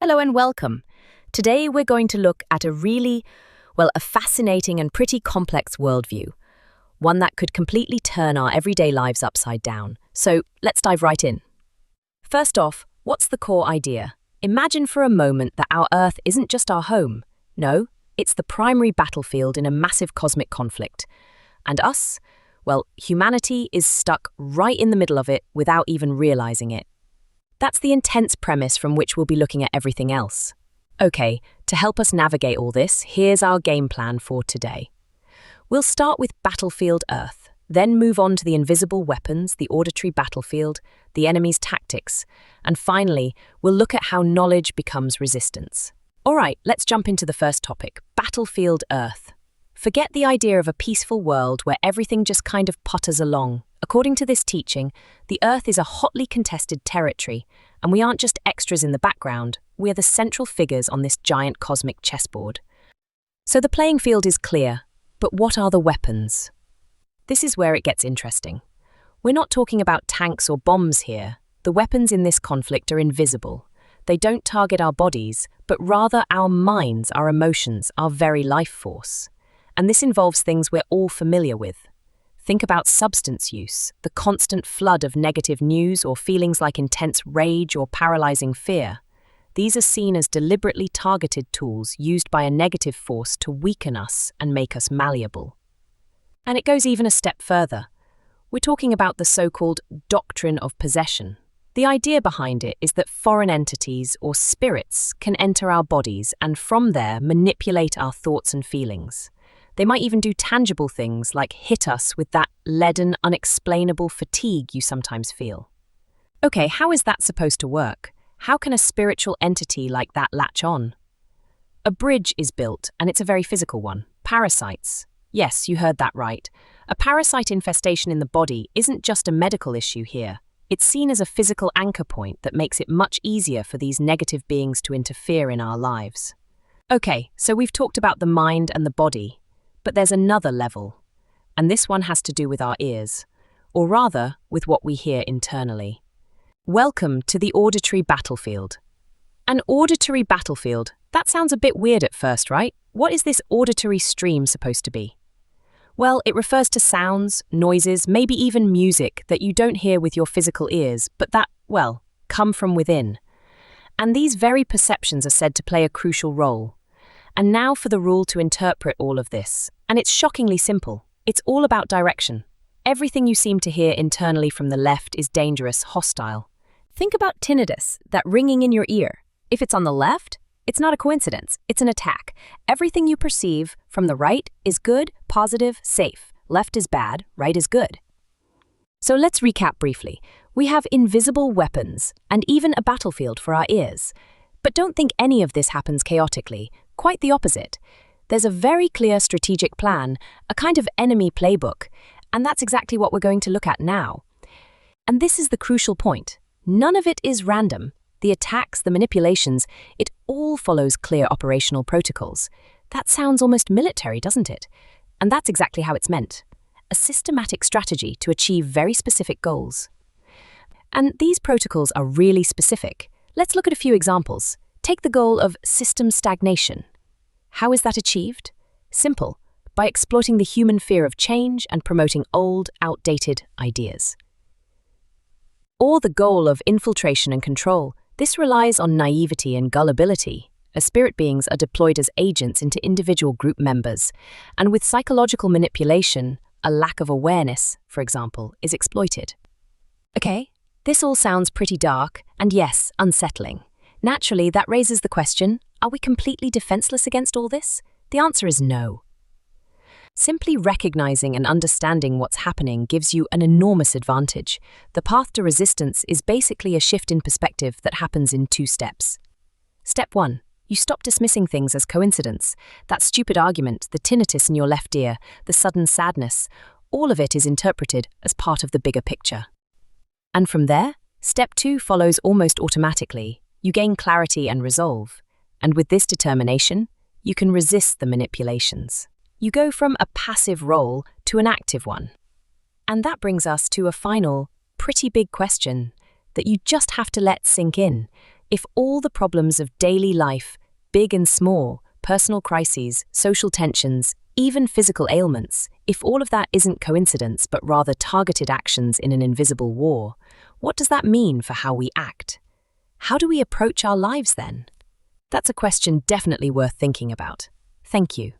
Hello and welcome. Today we're going to look at a fascinating and pretty complex worldview, one that could completely turn our everyday lives upside down. So let's dive right in. First off, what's the core idea? Imagine for a moment that our Earth isn't just our home. No, it's the primary battlefield in a massive cosmic conflict. And us? Well, humanity is stuck right in the middle of it without even realizing it. That's the intense premise from which we'll be looking at everything else. Okay, to help us navigate all this, here's our game plan for today. We'll start with Battlefield Earth, then move on to the invisible weapons, the auditory battlefield, the enemy's tactics, and finally, we'll look at how knowledge becomes resistance. All right, let's jump into the first topic, Battlefield Earth. Forget the idea of a peaceful world where everything just kind of putters along. According to this teaching, the Earth is a hotly contested territory, and we aren't just extras in the background, we're the central figures on this giant cosmic chessboard. So the playing field is clear, but what are the weapons? This is where it gets interesting. We're not talking about tanks or bombs here. The weapons in this conflict are invisible. They don't target our bodies, but rather our minds, our emotions, our very life force. And this involves things we're all familiar with. Think about substance use, the constant flood of negative news or feelings like intense rage or paralyzing fear. These are seen as deliberately targeted tools used by a negative force to weaken us and make us malleable. And it goes even a step further. We're talking about the so-called doctrine of possession. The idea behind it is that foreign entities or spirits can enter our bodies and from there manipulate our thoughts and feelings. They might even do tangible things like hit us with that leaden, unexplainable fatigue you sometimes feel. Okay, how is that supposed to work? How can a spiritual entity like that latch on? A bridge is built, and it's a very physical one. Parasites. Yes, you heard that right. A parasite infestation in the body isn't just a medical issue here. It's seen as a physical anchor point that makes it much easier for these negative beings to interfere in our lives. Okay, so we've talked about the mind and the body. But there's another level, and this one has to do with our ears, or rather, with what we hear internally. Welcome to the auditory battlefield. An auditory battlefield, that sounds a bit weird at first, right? What is this auditory stream supposed to be? Well, it refers to sounds, noises, maybe even music that you don't hear with your physical ears, but that, well, come from within. And these very perceptions are said to play a crucial role. And now for the rule to interpret all of this. And it's shockingly simple. It's all about direction. Everything you seem to hear internally from the left is dangerous, hostile. Think about tinnitus, that ringing in your ear. If it's on the left, it's not a coincidence, it's an attack. Everything you perceive from the right is good, positive, safe. Left is bad, right is good. So let's recap briefly. We have invisible weapons and even a battlefield for our ears. But don't think any of this happens chaotically. Quite the opposite. There's a very clear strategic plan, a kind of enemy playbook, and that's exactly what we're going to look at now. And this is the crucial point. None of it is random. The attacks, the manipulations, it all follows clear operational protocols. That sounds almost military, doesn't it? And that's exactly how it's meant. A systematic strategy to achieve very specific goals. And these protocols are really specific. Let's look at a few examples. Take the goal of system stagnation. How is that achieved? Simple, by exploiting the human fear of change and promoting old, outdated ideas. Or the goal of infiltration and control. This relies on naivety and gullibility, as spirit beings are deployed as agents into individual group members, and with psychological manipulation, a lack of awareness, for example, is exploited. Okay, this all sounds pretty dark, and yes, unsettling. Naturally, that raises the question, are we completely defenseless against all this? The answer is no. Simply recognizing and understanding what's happening gives you an enormous advantage. The path to resistance is basically a shift in perspective that happens in 2 steps. Step 1. You stop dismissing things as coincidence. That stupid argument, the tinnitus in your left ear, the sudden sadness, all of it is interpreted as part of the bigger picture. And from there, step 2 follows almost automatically. You gain clarity and resolve, and with this determination, you can resist the manipulations. You go from a passive role to an active one. And that brings us to a final, pretty big question that you just have to let sink in. If all the problems of daily life, big and small, personal crises, social tensions, even physical ailments, if all of that isn't coincidence but rather targeted actions in an invisible war, what does that mean for how we act? How do we approach our lives then? That's a question definitely worth thinking about. Thank you.